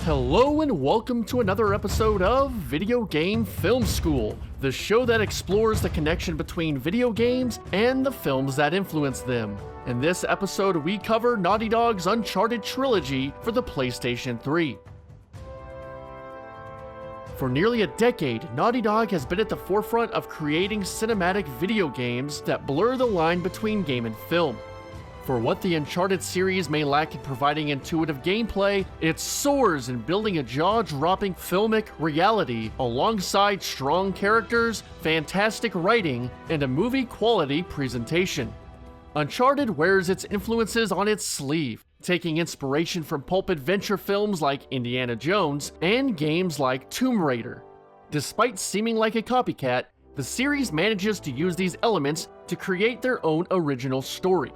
Hello and welcome to another episode of Video Game Film School, the show that explores the connection between video games and the films that influence them. In this episode, we cover Naughty Dog's Uncharted Trilogy for the PlayStation 3. For nearly a decade, Naughty Dog has been at the forefront of creating cinematic video games that blur the line between game and film. For what the Uncharted series may lack in providing intuitive gameplay, it soars in building a jaw-dropping filmic reality alongside strong characters, fantastic writing, and a movie-quality presentation. Uncharted wears its influences on its sleeve, taking inspiration from pulp adventure films like Indiana Jones and games like Tomb Raider. Despite seeming like a copycat, the series manages to use these elements to create their own original story.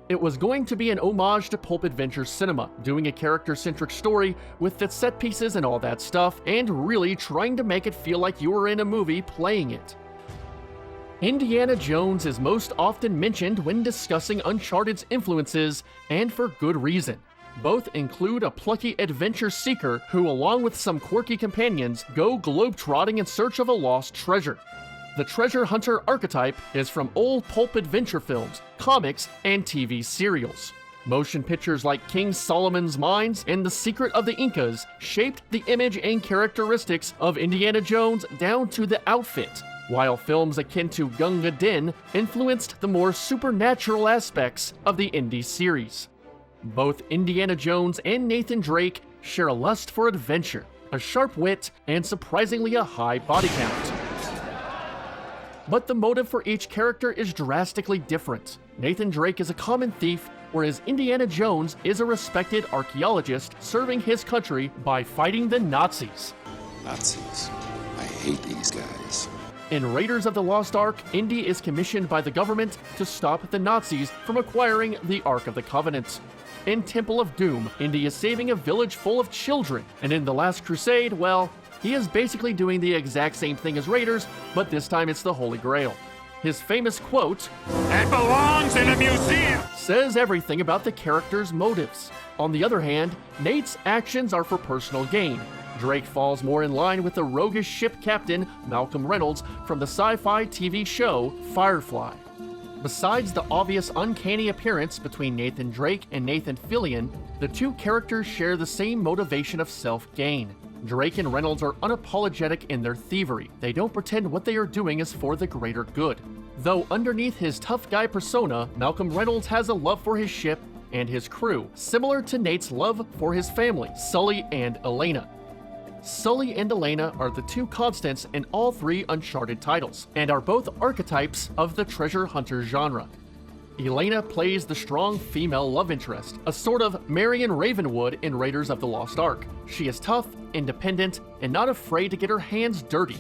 It was going to be an homage to pulp adventure cinema, doing a character-centric story with its set pieces and all that stuff, and really trying to make it feel like you were in a movie playing it. Indiana Jones is most often mentioned when discussing Uncharted's influences, and for good reason. Both include a plucky adventure seeker who, along with some quirky companions, go globetrotting in search of a lost treasure. The treasure hunter archetype is from old pulp adventure films, comics, and TV serials. Motion pictures like King Solomon's Mines and The Secret of the Incas shaped the image and characteristics of Indiana Jones down to the outfit, while films akin to Gunga Din influenced the more supernatural aspects of the Indy series. Both Indiana Jones and Nathan Drake share a lust for adventure, a sharp wit, and surprisingly a high body count. But the motive for each character is drastically different. Nathan Drake is a common thief, whereas Indiana Jones is a respected archaeologist serving his country by fighting the Nazis. Nazis. I hate these guys. In Raiders of the Lost Ark, Indy is commissioned by the government to stop the Nazis from acquiring the Ark of the Covenant. In Temple of Doom, Indy is saving a village full of children, and in The Last Crusade, well, he is basically doing the exact same thing as Raiders, but this time it's the Holy Grail. His famous quote, "It belongs in a museum," says everything about the character's motives. On the other hand, Nate's actions are for personal gain. Drake falls more in line with the roguish ship captain Malcolm Reynolds from the sci-fi TV show Firefly. Besides the obvious uncanny appearance between Nathan Drake and Nathan Fillion, the two characters share the same motivation of self-gain. Drake and Reynolds are unapologetic in their thievery. They don't pretend what they are doing is for the greater good. Though underneath his tough guy persona, Malcolm Reynolds has a love for his ship and his crew, similar to Nate's love for his family, Sully and Elena. Sully and Elena are the two constants in all three Uncharted titles, and are both archetypes of the treasure hunter genre. Elena plays the strong female love interest, a sort of Marion Ravenwood in Raiders of the Lost Ark. She is tough, independent, and not afraid to get her hands dirty.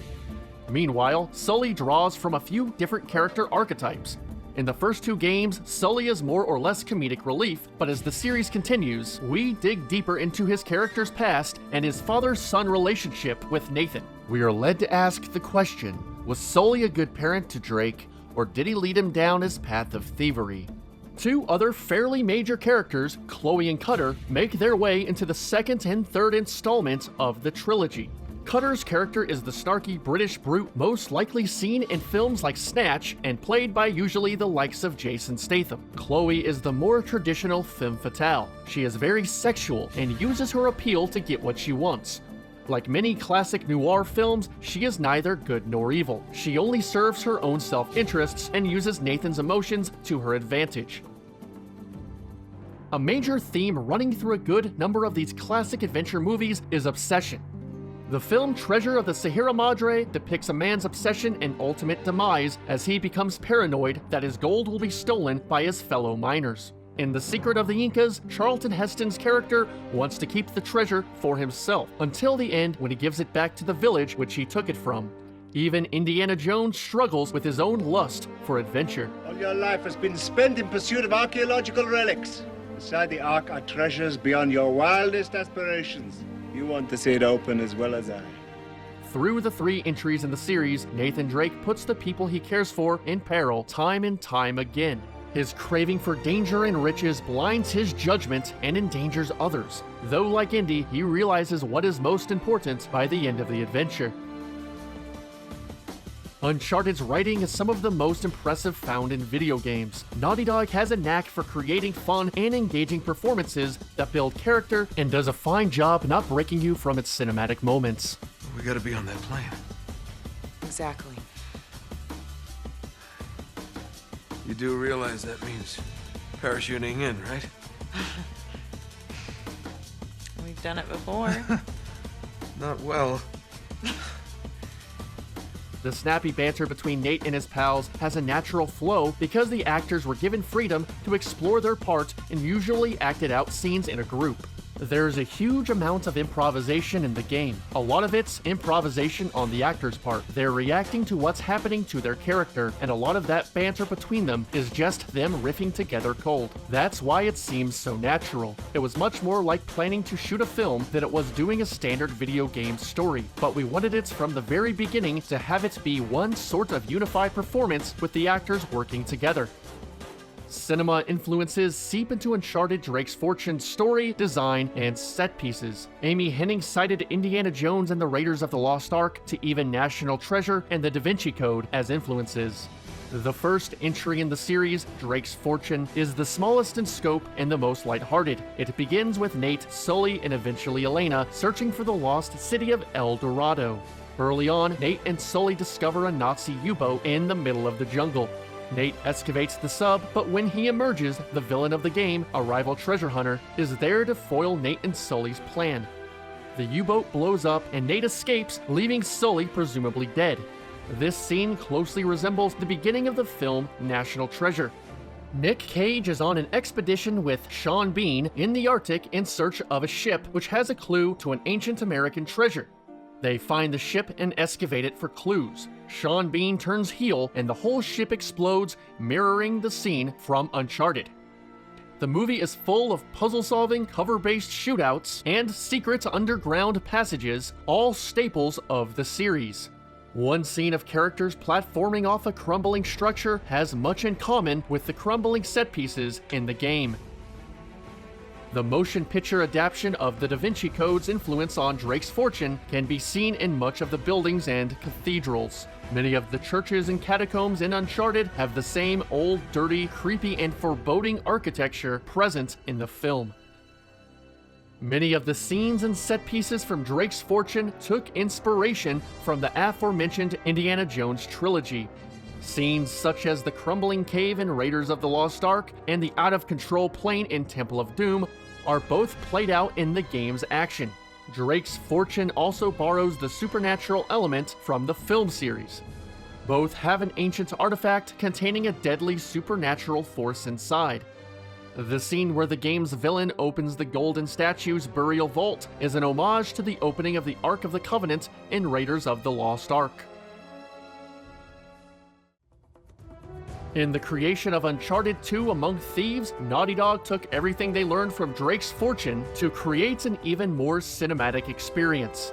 Meanwhile, Sully draws from a few different character archetypes. In the first two games, Sully is more or less comedic relief, but as the series continues, we dig deeper into his character's past and his father-son relationship with Nathan. We are led to ask the question, was Sully a good parent to Drake, or did he lead him down his path of thievery? Two other fairly major characters, Chloe and Cutter, make their way into the second and third installments of the trilogy. Cutter's character is the snarky British brute most likely seen in films like Snatch and played by usually the likes of Jason Statham. Chloe is the more traditional femme fatale. She is very sexual and uses her appeal to get what she wants. Like many classic noir films, she is neither good nor evil. She only serves her own self-interests and uses Nathan's emotions to her advantage. A major theme running through a good number of these classic adventure movies is obsession. The film Treasure of the Sierra Madre depicts a man's obsession and ultimate demise as he becomes paranoid that his gold will be stolen by his fellow miners. In The Secret of the Incas, Charlton Heston's character wants to keep the treasure for himself, until the end when he gives it back to the village which he took it from. Even Indiana Jones struggles with his own lust for adventure. All your life has been spent in pursuit of archaeological relics. Beside the Ark are treasures beyond your wildest aspirations. You want to see it open as well as I. Through the three entries in the series, Nathan Drake puts the people he cares for in peril time and time again. His craving for danger and riches blinds his judgment and endangers others. though like Indy, he realizes what is most important by the end of the adventure. Uncharted's writing is some of the most impressive found in video games. Naughty Dog has a knack for creating fun and engaging performances that build character and does a fine job not breaking you from its cinematic moments. We gotta be on that plane. Exactly. You do realize that means parachuting in, right? We've done it before. Not well. The snappy banter between Nate and his pals has a natural flow because the actors were given freedom to explore their part and usually acted out scenes in a group. There's a huge amount of improvisation in the game. A lot of it's improvisation on the actors' part. They're reacting to what's happening to their character, and a lot of that banter between them is just them riffing together cold. That's why it seems so natural. It was much more like planning to shoot a film than it was doing a standard video game story, but we wanted it from the very beginning to have it be one sort of unified performance with the actors working together. Cinema influences seep into Uncharted Drake's Fortune's story, design, and set pieces. Amy Hennig cited Indiana Jones and the Raiders of the Lost Ark to even National Treasure and the Da Vinci Code as influences. The first entry in the series, Drake's Fortune, is the smallest in scope and the most lighthearted. It begins with Nate, Sully, and eventually Elena searching for the lost city of El Dorado. Early on, Nate and Sully discover a Nazi U-boat in the middle of the jungle. Nate excavates the sub, but when he emerges, the villain of the game, a rival treasure hunter, is there to foil Nate and Sully's plan. The U-boat blows up and Nate escapes, leaving Sully presumably dead. This scene closely resembles the beginning of the film National Treasure. Nick Cage is on an expedition with Sean Bean in the Arctic in search of a ship which has a clue to an ancient American treasure. They find the ship and excavate it for clues. Sean Bean turns heel and the whole ship explodes, mirroring the scene from Uncharted. The movie is full of puzzle-solving, cover-based shootouts, and secret underground passages, all staples of the series. One scene of characters platforming off a crumbling structure has much in common with the crumbling set pieces in the game. The motion picture adaptation of the Da Vinci Code's influence on Drake's Fortune can be seen in much of the buildings and cathedrals. Many of the churches and catacombs in Uncharted have the same old, dirty, creepy, and foreboding architecture present in the film. Many of the scenes and set pieces from Drake's Fortune took inspiration from the aforementioned Indiana Jones trilogy. Scenes such as the crumbling cave in Raiders of the Lost Ark and the out-of-control plane in Temple of Doom are both played out in the game's action. Drake's Fortune also borrows the supernatural element from the film series. Both have an ancient artifact containing a deadly supernatural force inside. The scene where the game's villain opens the golden statue's burial vault is an homage to the opening of the Ark of the Covenant in Raiders of the Lost Ark. In the creation of Uncharted 2 Among Thieves, Naughty Dog took everything they learned from Drake's Fortune to create an even more cinematic experience.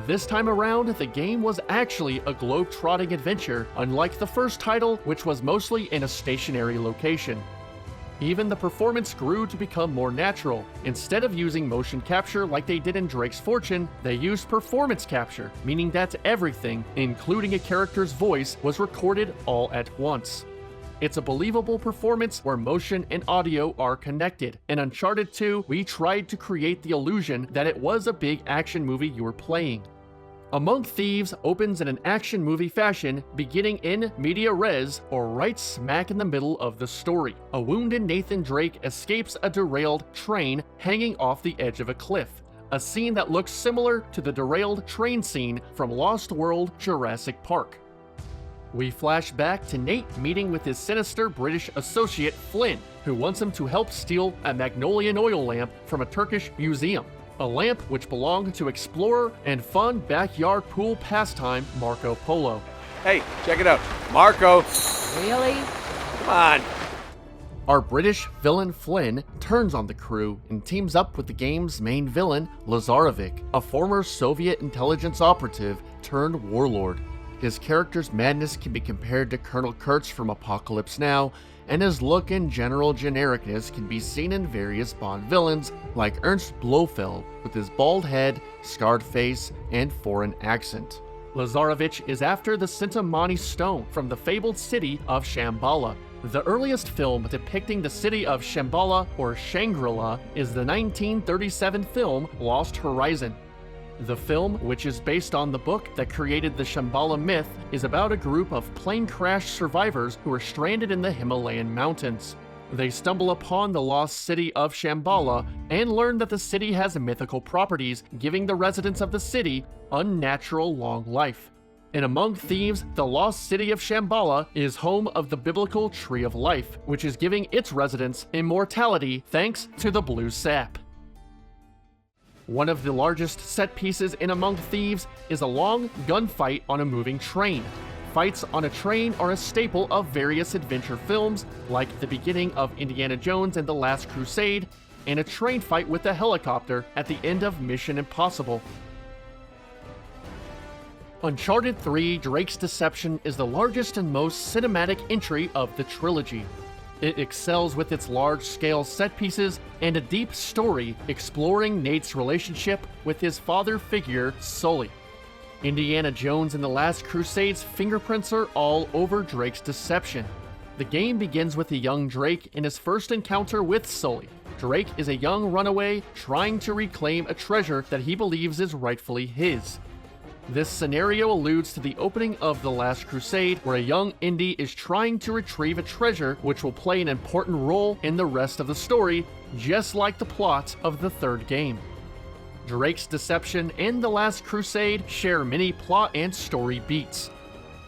This time around, the game was actually a globe-trotting adventure, unlike the first title, which was mostly in a stationary location. Even the performance grew to become more natural. Instead of using motion capture like they did in Drake's Fortune, they used performance capture, meaning that everything, including a character's voice, was recorded all at once. It's a believable performance where motion and audio are connected. In Uncharted 2, we tried to create the illusion that it was a big action movie you were playing. Among Thieves opens in an action movie fashion, beginning in media res, or right smack in the middle of the story. A wounded Nathan Drake escapes a derailed train hanging off the edge of a cliff, a scene that looks similar to the derailed train scene from Lost World Jurassic Park. We flash back to Nate meeting with his sinister British associate Flynn, who wants him to help steal a Magnolian oil lamp from a Turkish museum, a lamp which belonged to explorer and fun backyard pool pastime Marco Polo. Hey, check it out. Marco. Really? Come on. Our British villain Flynn turns on the crew and teams up with the game's main villain, Lazarevic, a former Soviet intelligence operative turned warlord. His character's madness can be compared to Colonel Kurtz from Apocalypse Now, and his look and general genericness can be seen in various Bond villains like Ernst Blofeld with his bald head, scarred face, and foreign accent. Lazarevich is after the Sintamani Stone from the fabled city of Shambhala. The earliest film depicting the city of Shambhala or Shangri-La is the 1937 film Lost Horizon. The film, which is based on the book that created the Shambhala myth, is about a group of plane crash survivors who are stranded in the Himalayan mountains. They stumble upon the lost city of Shambhala and learn that the city has mythical properties, giving the residents of the city unnatural long life. And among Thieves, the lost city of Shambhala is home of the biblical Tree of Life, which is giving its residents immortality thanks to the blue sap. One of the largest set pieces in Among Thieves is a long gunfight on a moving train. Fights on a train are a staple of various adventure films, like the beginning of Indiana Jones and the Last Crusade, and a train fight with a helicopter at the end of Mission Impossible. Uncharted 3: Drake's Deception is the largest and most cinematic entry of the trilogy. It excels with its large-scale set pieces and a deep story exploring Nate's relationship with his father figure, Sully. Indiana Jones and the Last Crusade's fingerprints are all over Drake's deception. The game begins with a young Drake in his first encounter with Sully. Drake is a young runaway trying to reclaim a treasure that he believes is rightfully his. This scenario alludes to the opening of The Last Crusade, where a young Indy is trying to retrieve a treasure which will play an important role in the rest of the story, just like the plot of the third game. Drake's Deception and The Last Crusade share many plot and story beats.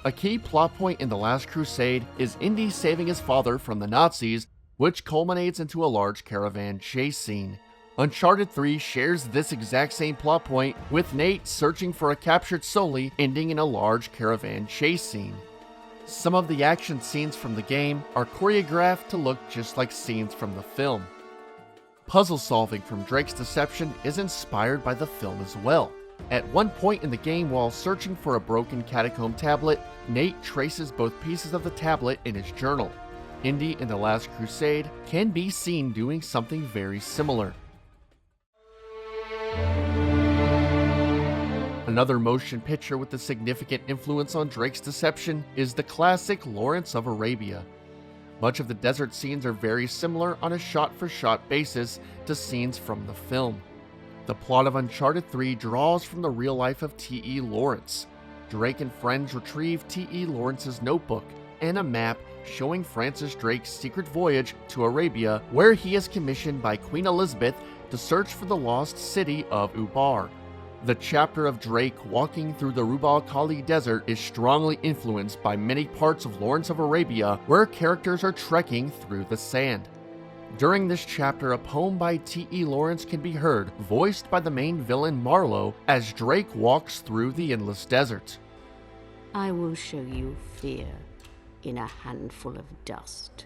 A key plot point in The Last Crusade is Indy saving his father from the Nazis, which culminates into a large caravan chase scene. Uncharted 3 shares this exact same plot point, with Nate searching for a captured Sully, ending in a large caravan chase scene. Some of the action scenes from the game are choreographed to look just like scenes from the film. Puzzle solving from Drake's Deception is inspired by the film as well. At one point in the game, while searching for a broken catacomb tablet, Nate traces both pieces of the tablet in his journal. Indy in The Last Crusade can be seen doing something very similar. Another motion picture with a significant influence on Drake's Deception is the classic Lawrence of Arabia. Much of the desert scenes are very similar on a shot-for-shot basis to scenes from the film. The plot of Uncharted 3 draws from the real life of T.E. Lawrence. Drake and friends retrieve T.E. Lawrence's notebook and a map showing Francis Drake's secret voyage to Arabia, where he is commissioned by Queen Elizabeth to search for the lost city of Ubar. The chapter of Drake walking through the Rubal Khali Desert is strongly influenced by many parts of Lawrence of Arabia, where characters are trekking through the sand. During this chapter, a poem by T.E. Lawrence can be heard, voiced by the main villain Marlowe, as Drake walks through the endless desert. I will show you fear in a handful of dust.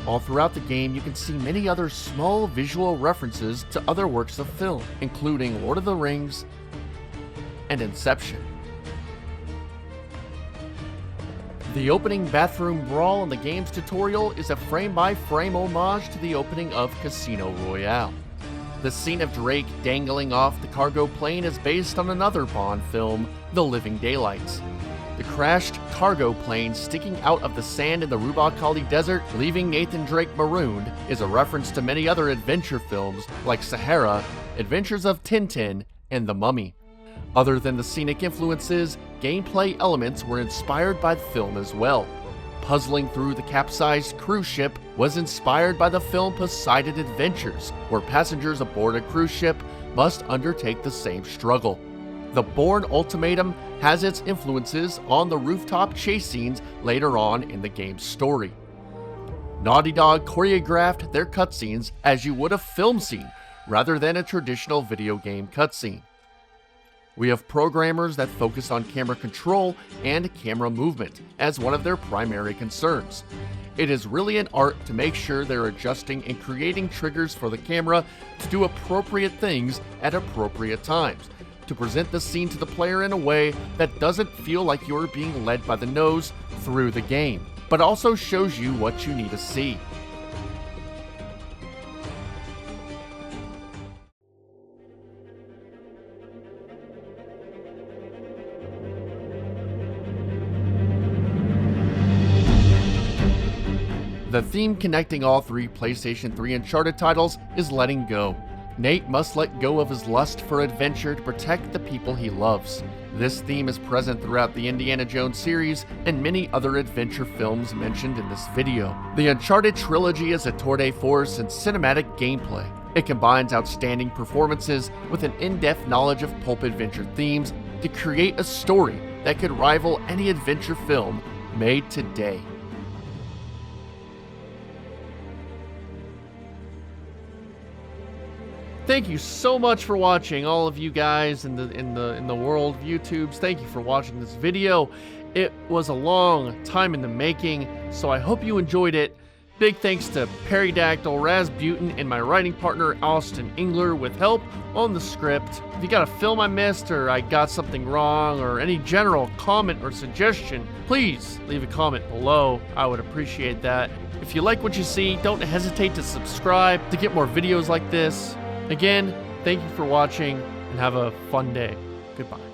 All throughout the game, you can see many other small visual references to other works of film, including Lord of the Rings and Inception. The opening bathroom brawl in the game's tutorial is a frame-by-frame homage to the opening of Casino Royale. The scene of Drake dangling off the cargo plane is based on another Bond film, The Living Daylights. The crashed cargo plane sticking out of the sand in the Rubal Khali Desert, leaving Nathan Drake marooned, is a reference to many other adventure films like Sahara, Adventures of Tintin, and The Mummy. Other than the scenic influences, gameplay elements were inspired by the film as well. Puzzling through the capsized cruise ship was inspired by the film Poseidon Adventures, where passengers aboard a cruise ship must undertake the same struggle. The Bourne Ultimatum has its influences on the rooftop chase scenes later on in the game's story. Naughty Dog choreographed their cutscenes as you would a film scene, rather than a traditional video game cutscene. We have programmers that focus on camera control and camera movement as one of their primary concerns. It is really an art to make sure they're adjusting and creating triggers for the camera to do appropriate things at appropriate times, to present the scene to the player in a way that doesn't feel like you're being led by the nose through the game, but also shows you what you need to see. The theme connecting all three PlayStation 3 Uncharted titles is letting go. Nate must let go of his lust for adventure to protect the people he loves. This theme is present throughout the Indiana Jones series and many other adventure films mentioned in this video. The Uncharted Trilogy is a tour de force in cinematic gameplay. It combines outstanding performances with an in-depth knowledge of pulp adventure themes to create a story that could rival any adventure film made today. Thank you so much for watching, all of you guys in the world of YouTubes. Thank you for watching this video. It was a long time in the making, so I hope you enjoyed it. Big thanks to Peridactyl, Rasputin, and my writing partner Austin Engler with help on the script. If you got a film I missed, or I got something wrong, or any general comment or suggestion, please leave a comment below. I would appreciate that. If you like what you see, don't hesitate to subscribe to get more videos like this. Again, thank you for watching, and have a fun day. Goodbye.